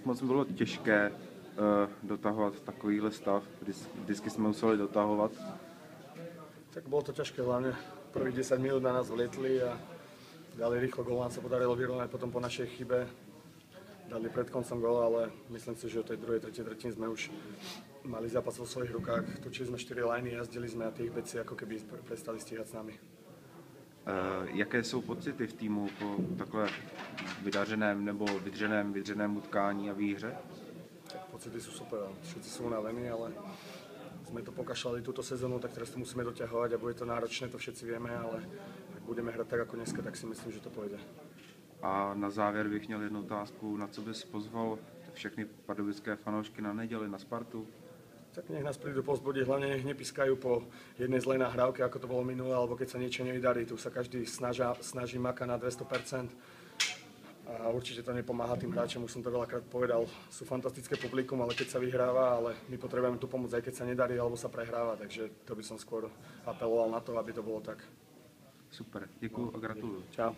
Jak moc bylo těžké dotahovat takovýhle stav? Vždycky jsme museli dotahovat. Tak bolo to ťažké, hlavne prvých 10 minút na nás vlietli a dali rýchlo gól, nám sa podarilo vyrovnať potom po našej chybe. Dali pred koncom gól, ale myslím si, že od tej druhej, tretej tretiny sme už mali zápas vo svojich rukách. Točili sme 4 liny, jazdili sme a tých beci ako keby prestali stíhať s nami. Jaké jsou pocity v týmu po takhle vydařeném nebo vydřeném utkání a výhře? Tak pocity sú super, všetci sú unavení, ale sme to pokašľali túto sezónu, tak teraz to musíme doťahovať a bude to náročné, to všetci vieme, ale ak budeme hrať tak ako dneska, tak si myslím, že to pôjde. A na závěr bych měl jednu otázku, na co bys pozval všechny pardubické fanoušky na neděli, na Spartu? Tak nech nás prídu povzbudiť, hlavne nech nepískajú po jednej zlej nahrávke, ako to bolo minulé, alebo keď sa niečo nevydarí. Tu sa každý snaží maka na 200%. A určite to nepomáha tým hráčom, už som to veľakrát povedal. Sú fantastické publikum, ale keď sa vyhráva, ale my potrebujeme tu pomôcť, aj keď sa nedarí, alebo sa prehráva. Takže to by som skôr apeloval na to, aby to bolo tak. Super, děkuju a gratuluju. Čau.